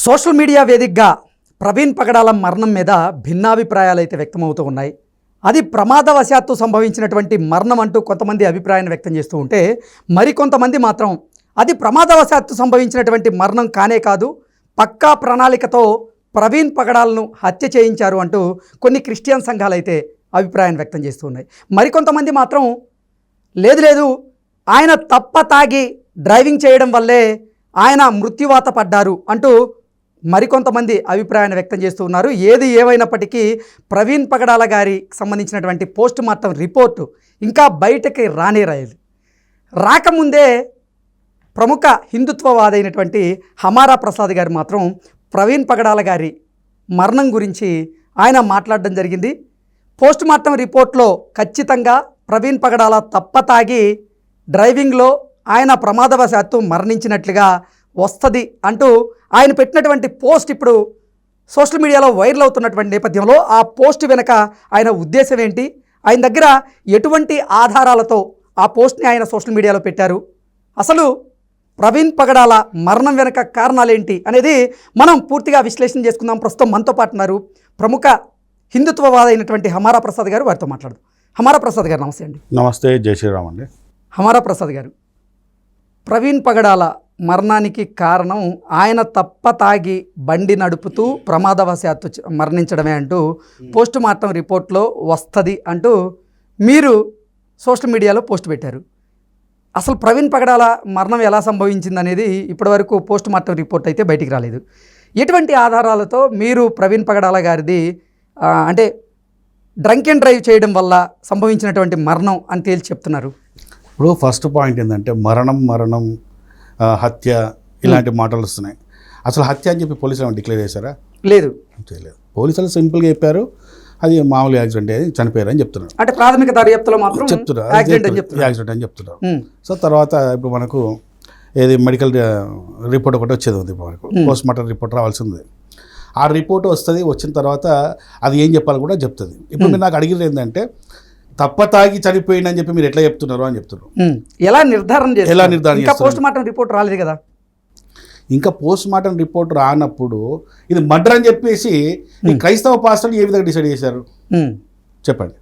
Social media వేదికగా ప్రవీణ్ పగడాల మరణం మీద భిన్నాభిప్రాయాలు అయితే వ్యక్తమవుతూ ఉన్నాయి. అది ప్రమాదవశాత్తు సంభవించినటువంటి మరణం అంటూ కొంతమంది అభిప్రాయాన్ని వ్యక్తం చేస్తూ ఉంటే, మరికొంతమంది మాత్రం అది ప్రమాదవశాత్తు సంభవించినటువంటి మరణం కానే కాదు, పక్కా ప్రణాళికతో ప్రవీణ్ పగడాలను హత్య చేయించారు అంటూ కొన్ని క్రిస్టియన్ సంఘాలు అయితే అభిప్రాయాన్ని వ్యక్తం చేస్తూ ఉన్నాయి. మరికొంతమంది మాత్రం లేదు ఆయన తప్ప తాగి డ్రైవింగ్ చేయడం వల్లే ఆయన మృత్యువాత పడ్డారు అంటూ మరికొంతమంది అభిప్రాయాన్ని వ్యక్తం చేస్తూ ఉన్నారు. ఏది ఏమైనప్పటికీ ప్రవీణ్ పగడాల గారికి సంబంధించినటువంటి పోస్ట్ మార్టం రిపోర్టు ఇంకా బయటకి రాకముందే ప్రముఖ హిందుత్వవాదైనటువంటి హమారా ప్రసాద్ గారు మాత్రం ప్రవీణ్ పగడాల గారి మరణం గురించి ఆయన మాట్లాడడం జరిగింది. పోస్ట్ మార్టం రిపోర్ట్లో ఖచ్చితంగా ప్రవీణ్ పగడాల తప్పతాగి డ్రైవింగ్లో ఆయన ప్రమాదవశాత్తు మరణించినట్లుగా వస్తుంది అంటూ ఆయన పెట్టినటువంటి పోస్ట్ ఇప్పుడు సోషల్ మీడియాలో వైరల్ అవుతున్నటువంటి నేపథ్యంలో ఆ పోస్ట్ వెనక ఆయన ఉద్దేశం ఏంటి, ఆయన దగ్గర ఎటువంటి ఆధారాలతో ఆ పోస్ట్ని ఆయన సోషల్ మీడియాలో పెట్టారు, అసలు ప్రవీణ్ పగడాల మరణం వెనక కారణాలేంటి అనేది మనం పూర్తిగా విశ్లేషణ చేసుకుందాం. ప్రస్తుతం మనతో పాటు ఉన్నారు ప్రముఖ హిందుత్వవాద అయినటువంటి హమారా ప్రసాద్ గారు. వారితో మాట్లాడదాం. హమారా ప్రసాద్ గారు నమస్తే అండి. నమస్తే, జై శ్రీరామ్ అండి. హమారా ప్రసాద్ గారు, ప్రవీణ్ పగడాల మరణానికి కారణం ఆయన తప్ప తాగి బండి నడుపుతూ ప్రమాదవశాత్తు మరణించడమే అంటూ పోస్ట్ మార్టం రిపోర్ట్లో వస్తుంది అంటూ మీరు సోషల్ మీడియాలో పోస్ట్ పెట్టారు. అసలు ప్రవీణ్ పగడాల మరణం ఎలా సంభవించింది అనేది ఇప్పటివరకు పోస్ట్ మార్టం రిపోర్ట్ అయితే బయటికి రాలేదు. ఎటువంటి ఆధారాలతో మీరు ప్రవీణ్ పగడాల గారిది అంటే డ్రంక్ అండ్ డ్రైవ్ చేయడం వల్ల సంభవించినటువంటి మరణం అని తేల్చి చెప్తున్నారు? ఇప్పుడు ఫస్ట్ పాయింట్ ఏంటంటే మరణం హత్య ఇలాంటి మాటలు వస్తున్నాయి. అసలు హత్య అని చెప్పి పోలీసులు డిక్లేర్ చేశారా? లేదు, చేయలేదు. పోలీసులు సింపుల్గా చెప్పారు అది మామూలు యాక్సిడెంట్ అది చనిపోయారు అని చెప్తున్నారు. అంటే ప్రాథమిక దర్యాప్తులో మాత్రం చెప్తున్నారు యాక్సిడెంట్ అని చెప్తున్నారు. సో తర్వాత ఇప్పుడు మనకు ఏది మెడికల్ రిపోర్ట్ ఒకటి వచ్చేది ఉంది, మనకు పోస్ట్ మార్టం రిపోర్ట్ రావాల్సింది. ఆ రిపోర్ట్ వస్తుంది, వచ్చిన తర్వాత అది ఏం చెప్పాలి కూడా చెప్తుంది. ఇప్పుడు మీరు నాకు అడిగింది ఏంటంటే తప్ప తాగి చనిపోయిందని చెప్పి మీరు ఎట్లా చెప్తున్నారు అని చెప్తున్నారు. ఎలా నిర్ధారణ చేస్తారు? పోస్ట్ మార్టం రిపోర్ట్ రాలేదు కదా. ఇంకా పోస్ట్ మార్టం రిపోర్ట్ రానప్పుడు ఇది మర్డర్ అని చెప్పేసి ఈ క్రైస్తవ పాస్టర్లు ఏ విధంగా డిసైడ్ చేశారు చెప్పండి?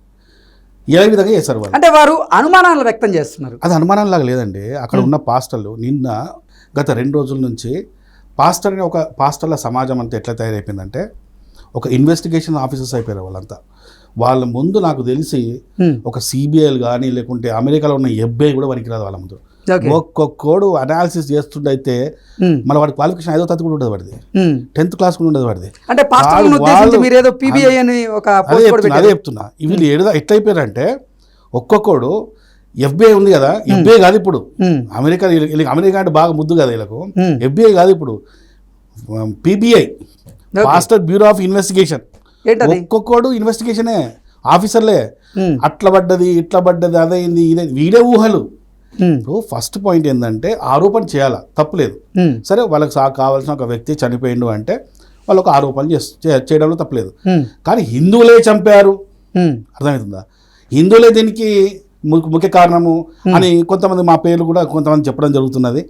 ఏ విధంగా చేశారు వాళ్ళు? అంటే వారు అనుమానాలు వ్యక్తం చేస్తున్నారు. అది అనుమానం లాగా లేదండి. అక్కడ ఉన్న పాస్టర్లు నిన్న గత 2 రోజుల నుంచి పాస్టర్ల సమాజం అంతా ఎట్లా తయారైపోయిందంటే ఒక ఇన్వెస్టిగేషన్ ఆఫీసర్స్ అయిపోయారు వాళ్ళంతా. వాళ్ళ ముందు నాకు తెలిసి ఒక సిబిఐలు కానీ లేకుంటే అమెరికాలో ఉన్న FBI కూడా పనికిరాదు వాళ్ళ ముందు. ఒక్కొక్కడు అనాలిసిస్ చేస్తుండయితే మళ్ళీ వాడి క్వాలిఫికేషన్ 5వ తరగతి కూడా ఉండదు, వాడిది 10th క్లాస్ కూడా ఉండదు వాడిది. అంటే అదే చెప్తున్నా. వీళ్ళు ఎట్లా అయిపోయారంటే ఒక్కొక్కడు FBI ఉంది కదా, FBI కాదు ఇప్పుడు అమెరికా అంటే బాగా ముద్దు కదా వీళ్ళకు. FBI కాదు ఇప్పుడు PBI, pastor bureau of investigation. ఒక్కొక్కడు ఇన్వెస్టిగేషనే ఆఫీసర్లే. అట్లా పడ్డది ఇట్లా పడ్డది అదైంది ఇదే వీడే ఊహలు. ఇప్పుడు ఫస్ట్ పాయింట్ ఏంటంటే ఆరోపణ చేయాలా, తప్పులేదు. సరే వాళ్ళకి కావాల్సిన ఒక వ్యక్తి చనిపోయిండు అంటే వాళ్ళు ఒక ఆరోపణలు చేయడంలో తప్పులేదు. కానీ హిందువులే చంపారు, అర్థమవుతుందా? హిందువులే దీనికి ముఖ్య కారణము అని కొంతమంది మా పేర్లు కూడా కొంతమంది చెప్పడం జరుగుతున్నది.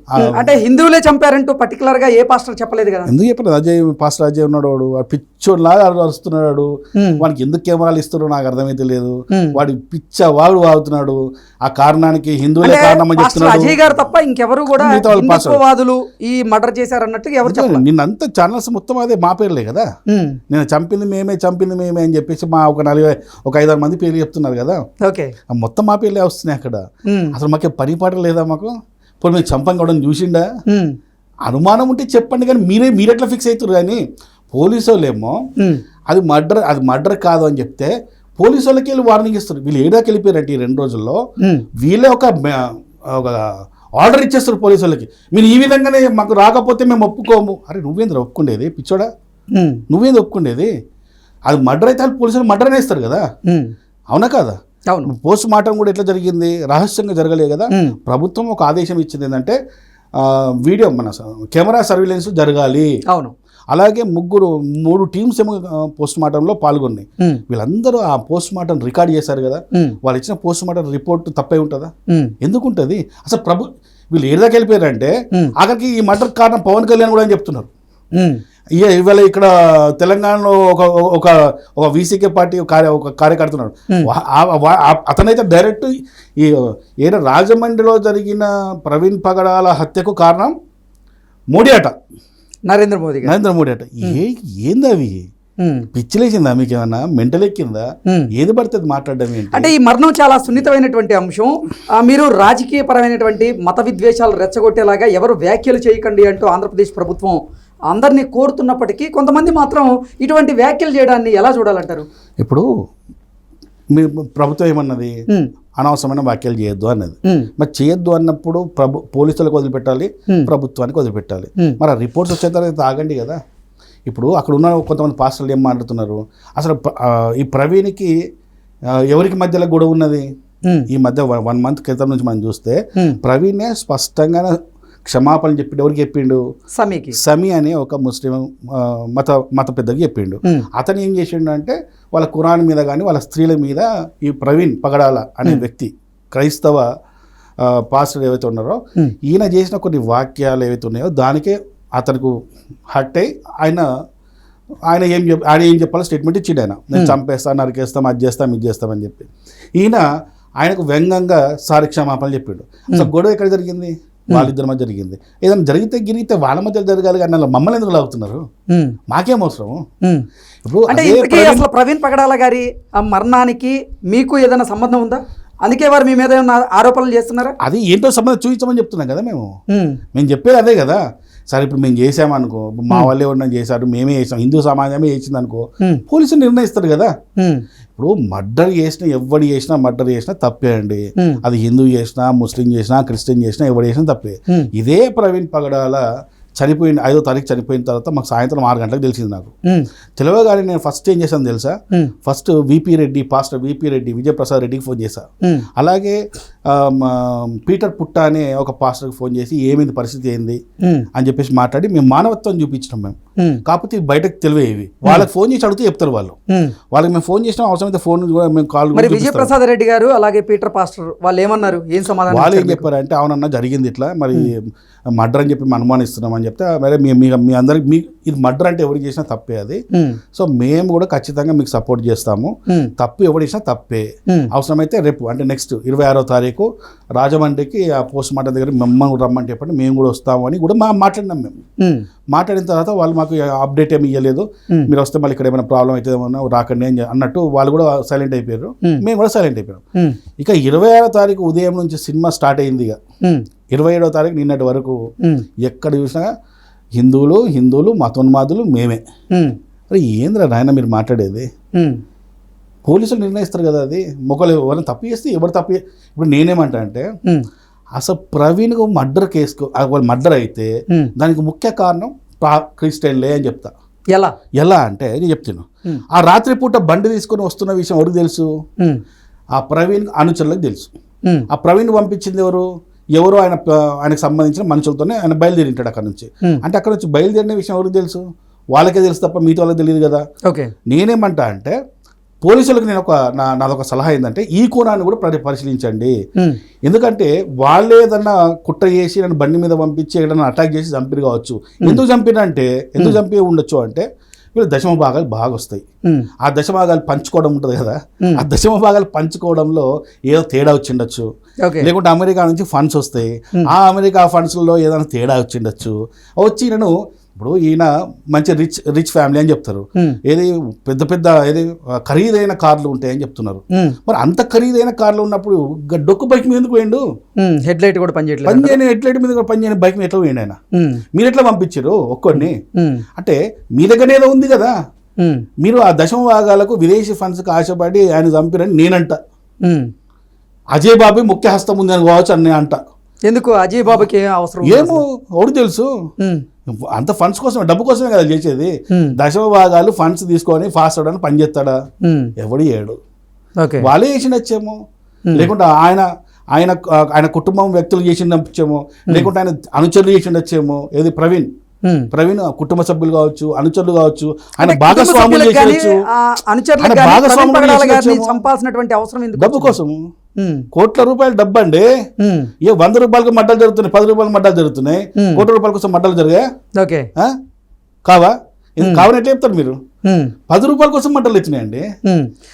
అంటే హిందువులే చంపారంటూ పర్టికులర్ గా ఏ పాస్టర్ చెప్పలేదు కదా. ఎందుకు చెప్పలేదు? పాస్టర్ అజయ్ ఉన్నాడు, వాడు పిచ్చోడ్లాగా అరుస్తున్నాడు. వాడికి ఎందుకు కెమెరాలు ఇస్తున్నాడు నాకు అర్థమైతే లేదు. వాడి పిచ్చ వాడు వాడుతున్నాడు. ఆ కారణానికి హిందువులే కారణం అని చెప్తున్నాడు. అజయ్ గారు తప్ప ఇంకెవరు కూడా హిందుత్వవాదులు ఈ మర్డర్ చేశారన్నట్టు ఎవరు చెప్పలేదు. నిన్నంతా ఛానల్స్ మొత్తం అదే మా పేర్లే కదా. నేను చంపింది మేమే అని చెప్పేసి మా ఒక 5-6 మంది పేర్లు చెప్తున్నారు కదా. మొత్తం మా పేర్లే వస్తున్నాయి అక్కడ. అసలు మాకే పనిపాట లేదా మాకు? ఇప్పుడు మీరు చంపం కూడా చూసిండా? అనుమానం ఉంటే చెప్పండి, కానీ మీరెట్లా ఫిక్స్ అవుతారు? కానీ పోలీసు వాళ్ళేమో అది మర్డర్ కాదు అని చెప్తే పోలీసు వాళ్ళకి వెళ్ళి వార్నింగ్ ఇస్తారు. వీళ్ళు ఏడాకి వెళ్ళిపోయారంటే ఈ 2 రోజుల్లో వీళ్ళే ఒక ఆర్డర్ ఇచ్చేస్తారు పోలీసు వాళ్ళకి, మీరు ఈ విధంగానే మాకు రాకపోతే మేము ఒప్పుకోము. అరే నువ్వేంద్ర ఒప్పుకుండేది పిచ్చోడా? నువ్వేంద్ర ఒప్పుకుండేది? అది మర్డర్ అయితే పోలీసులు మర్డర్ అనేస్తారు కదా, అవునా కాదా? పోస్ట్ మార్టం కూడా ఎట్లా జరిగింది? రహస్యంగా జరగలేదు కదా. ప్రభుత్వం ఒక ఆదేశం ఇచ్చింది ఏంటంటే వీడియో మన కెమెరా సర్వేలెన్స్ జరగాలి. అవును. అలాగే 3 టీమ్స్ ఏమో పోస్ట్ మార్టంలో పాల్గొన్నాయి. వీళ్ళందరూ ఆ పోస్ట్ మార్టం రికార్డ్ చేశారు కదా. వాళ్ళు ఇచ్చిన పోస్ట్ మార్టం రిపోర్ట్ తప్పే ఉంటుందా? ఎందుకుంటుంది? అసలు వీళ్ళు ఏదాకా వెళ్ళిపోయారంటే ఆఖరికి ఈ మర్డర్ కారణం పవన్ కళ్యాణ్ కూడా అని చెప్తున్నారు. ఇవాళ ఇక్కడ తెలంగాణలో ఒక ఒక ఒక వీసీకే పార్టీ ఒక కార్యకర్త ఉన్నాడు. అతనైతే డైరెక్ట్ ఈ ఏదో రాజమండ్రిలో జరిగిన ప్రవీణ్ పగడాల హత్యకు కారణం మోడీ అట, నరేంద్ర మోడీ అట. ఏంది అవి పిచ్చిలేసిందా, మీకు ఏమన్నా మెంటల్ ఎక్కిందా? ఏది పడుతుంది మాట్లాడడం ఏంటి? అంటే ఈ మరణం చాలా సున్నితమైనటువంటి అంశం. మీరు రాజకీయ పరమైనటువంటి మత విద్వేషాలు రెచ్చగొట్టేలాగా ఎవరు వ్యాఖ్యలు చేయకండి అంటూ ఆంధ్రప్రదేశ్ ప్రభుత్వం అందరినీ కోరుతున్నప్పటికీ కొంతమంది మాత్రం ఇటువంటి వ్యాఖ్యలు చేయడాన్ని ఎలా చూడాలంటారు? ఇప్పుడు మీ ప్రభుత్వం ఏమన్నది, అనవసరమైన వ్యాఖ్యలు చేయొద్దు అన్నది. మరి చేయొద్దు అన్నప్పుడు పోలీసులకు వదిలిపెట్టాలి, ప్రభుత్వానికి వదిలిపెట్టాలి. మరి ఆ రిపోర్ట్స్ వచ్చే తర్వాత ఆగండి కదా. ఇప్పుడు అక్కడ ఉన్న కొంతమంది పాస్టర్లు ఏం మాట్లాడుతున్నారు, అసలు ఈ ప్రవీణ్కి ఎవరికి మధ్యలో గొడవ ఉన్నది? ఈ మధ్య 1 month క్రితం నుంచి మనం చూస్తే ప్రవీణే స్పష్టంగా క్షమాపణ చెప్పిండు. ఎవరికి చెప్పిండు? సమీ అనే ఒక ముస్లిం మత పెద్దకి చెప్పిండు. అతను ఏం చేసిండు అంటే వాళ్ళ ఖురాన్ మీద కానీ వాళ్ళ స్త్రీల మీద ఈ ప్రవీణ్ పగడాల అనే వ్యక్తి క్రైస్తవ పాస్టర్ ఏవైతే ఉన్నారో ఈయన చేసిన కొన్ని వాక్యాలు ఏవైతే ఉన్నాయో దానికే అతనికి హర్ట్ అయ్యి ఆయన ఏం చెప్పాలో స్టేట్మెంట్ ఇచ్చిండు. ఆయన నేను చంపేస్తాను, నరికేస్తాం, అది చేస్తాం, ఇది చేస్తామని చెప్పి ఆయనకు వ్యంగ్యంగా సారీ క్షమాపణలు చెప్పిండు. అసలు గొడవ ఎక్కడ జరిగింది? వాళ్ళిద్దరి మధ్య జరిగింది. ఏదైనా జరిగితే వాళ్ళ మధ్య జరగాలి కానీ అలా మమ్మల్ని ఎందుకు లాగుతున్నారు? మాకేం అవసరం? ఇప్పుడు అసలు ప్రవీణ్ పగడాల గారి మరణానికి మీకు ఏదైనా సంబంధం ఉందా? అందుకే వారు మీ మీద ఏమైనా ఆరోపణలు చేస్తున్నారా? అది ఏంటో సంబంధం చూపించమని చెప్తున్నాం కదా. మేము చెప్పేది అదే కదా. సరే ఇప్పుడు మేము చేసామనుకో, మా వాళ్ళు ఎవరైనా చేశారు, మేమే చేసాం, హిందూ సమాజమే చేసింది అనుకో, పోలీసులు నిర్ణయిస్తారు కదా. ఇప్పుడు మర్డర్ మర్డర్ చేసినా తప్పే అండి. అది హిందూ చేసినా, ముస్లిం చేసినా, క్రిస్టియన్ చేసినా, ఎవరు చేసినా తప్పే. ఇదే ప్రవీణ్ పగడాల చనిపోయిన 5వ తారీఖు చనిపోయిన తర్వాత మాకు సాయంత్రం 6 గంటలకు తెలిసింది. నాకు తెలియగానే నేను ఫస్ట్ ఏం చేశాను తెలుసా? First pastor VP Reddy Vijay Prasad రెడ్డికి ఫోన్ చేశా. అలాగే పీటర్ పుట్ట అనే ఒక పాస్టర్కి ఫోన్ చేసి ఏమైంది, పరిస్థితి ఏంది అని చెప్పేసి మాట్లాడి మేము మానవత్వం చూపించినాం. మేము కాకపోతే బయటకు తెలివేవి వాళ్ళకి ఫోన్ చేసి అడిగితే చెప్తారు. వాళ్ళకి మేము ఫోన్ చేసినాం, అవసరమైతే ఫోన్ కూడా మేము కాల్. విజయప్రసాద్ రెడ్డి గారు అలాగే పీటర్ పాస్టర్ వాళ్ళు ఏమన్నారు, ఏం సమాధానం? వాళ్ళు ఏం చెప్పారంటే, అవునన్నా జరిగింది ఇట్లా, మరి మర్డర్ అని చెప్పి మేము అనుమానిస్తున్నాం అని చెప్తే, మరి మీ అందరికి ఇది మర్డర్ అంటే ఎవరికి చేసినా తప్పే అది. సో మేము కూడా ఖచ్చితంగా మీకు సపోర్ట్ చేస్తాము. తప్పు ఎవరు చేసినా తప్పే. అవసరమైతే రేపు అంటే నెక్స్ట్ 26వ తారీఖు రాజమండ్రికి ఆ పోస్ట్ మార్టం దగ్గర మమ్మల్ని రమ్మంటే చెప్పండి, మేము కూడా వస్తాము అని కూడా మాట్లాడినాం. మేము మాట్లాడిన తర్వాత వాళ్ళు మాకు అప్డేట్ ఏమి ఇవ్వలేదు. మీరు వస్తే మళ్ళీ ఇక్కడ ఏమైనా ప్రాబ్లం అయితే ఏమన్నా రాకండి అని అన్నట్టు వాళ్ళు కూడా సైలెంట్ అయిపోయారు. మేము కూడా సైలెంట్ అయిపోయాం. ఇక 26వ తారీఖు ఉదయం నుంచి సినిమా స్టార్ట్ అయింది. ఇక 27వ తారీఖు నిన్నటి వరకు ఎక్కడ చూసినా హిందువులు మతోన్మాదులు మేమే. మరి ఏంద్రా నాయన మీరు మాట్లాడేది? పోలీసులు నిర్ణయిస్తారు కదా. అది మొక్కలు ఎవరైనా తప్పు చేస్తే ఎవరు తప్పు. ఇప్పుడు నేనేమంటా అంటే, అసలు ప్రవీణ్కు మర్డర్ కేసుకు మర్డర్ అయితే దానికి ముఖ్య కారణం క్రిస్టియన్లే అని చెప్తా. ఎలా అంటే నేను చెప్తాను. ఆ రాత్రిపూట బండి తీసుకొని వస్తున్న విషయం ఎవరికి తెలుసు? ఆ ప్రవీణ్ అనుచరులకు తెలుసు. ఆ ప్రవీణ్ పంపించింది ఎవరు ఆయనకు సంబంధించిన మనుషులతోనే ఆయన బయలుదేరింటాడు అక్కడ నుంచి. అంటే అక్కడ నుంచి బయలుదేరిన విషయం ఎవరికి తెలుసు? వాళ్ళకే తెలుసు తప్ప మిగతా వాళ్ళకి తెలియదు కదా. నేనేమంటా అంటే, పోలీసులకు నేను నాదొక సలహా ఏంటంటే, ఈ కోణాన్ని కూడా పరిశీలించండి. ఎందుకంటే వాళ్ళు ఏదన్నా కుట్ర చేసి నన్ను బండి మీద పంపించి ఏదైనా అటాక్ చేసి చంపిరు కావచ్చు. ఎందుకు చంపి ఉండొచ్చు అంటే, వీళ్ళు దశమ భాగాలు బాగా వస్తాయి. ఆ దశమ భాగాలు పంచుకోవడం ఉంటుంది కదా. ఆ దశమ భాగాలు పంచుకోవడంలో ఏదో తేడా వచ్చిండొచ్చు. లేకుంటే అమెరికా నుంచి ఫండ్స్ వస్తాయి. ఆ అమెరికా ఫండ్స్లో ఏదైనా తేడా వచ్చిండొచ్చు. వచ్చి నేను ఇప్పుడు ఈయన మంచి రిచ్ ఫ్యామిలీ అని చెప్తారు. ఏది పెద్ద ఖరీదైన కార్లు ఉంటాయని చెప్తున్నారు. మరి అంత ఖరీదైన కార్లు ఉన్నప్పుడు డొక్కు బైక్ మీద ఎందుకు పోయిండు? హెడ్ లైట్ కూడా పనిచేయట్లేదు. హెడ్ లైట్ మీద కూడా పనిచేయని బైక్ ఎట్లా పోయిండు ఆయన? మీరు ఎట్లా పంపించారు ఒక్కొన్ని? అంటే మీ దగ్గర ఏదో ఉంది కదా. మీరు ఆ దశమ భాగాలకు విదేశీ ఫండ్స్కి ఆశపడి ఆయన చంపిరని నేనంట. అజయ్ బాబు ముఖ్య హస్తం ఉంది అని కావచ్చు అని అంట. ఎందుకు అజయ్ బాబుకి అవసరం? ఏమో ఎవరు తెలుసు. అంత ఫండ్స్ కోసమే, డబ్బు కోసమే కదా చేసేది. దశమ భాగాలు ఫండ్స్ తీసుకొని ఫాస్ట్ అవడానికి పనిచేస్తాడా? ఎవడు చేయడు. వాళ్ళే చేసిండొచ్చేమో, లేకుంటే ఆయన కుటుంబం వ్యక్తులు చేసిండొచ్చేమో, లేకుంటే ఆయన అనుచరులు చేసిండొచ్చేమో. ఏది ప్రవీణ్ కుటుంబ సభ్యులు కావచ్చు, అనుచరులు కావచ్చు, ఆయన భాగస్వాములు చేసి చంపాల్సినటువంటి అవసరం ఎందుకు? డబ్బు కోసం. కోట్ల రూపాయల డబ్బు అండి. ఏ 100 రూపాయలకు మడ్డలు జరుగుతున్నాయి, 10 రూపాయల మడ్డలు జరుగుతున్నాయి, కోట్ల రూపాయల కోసం మడ్డలు జరిగాయి. కావా కావని ఎట్లా చెప్తారు మీరు? 10 రూపాయల కోసం మంటలు వచ్చినాయండి.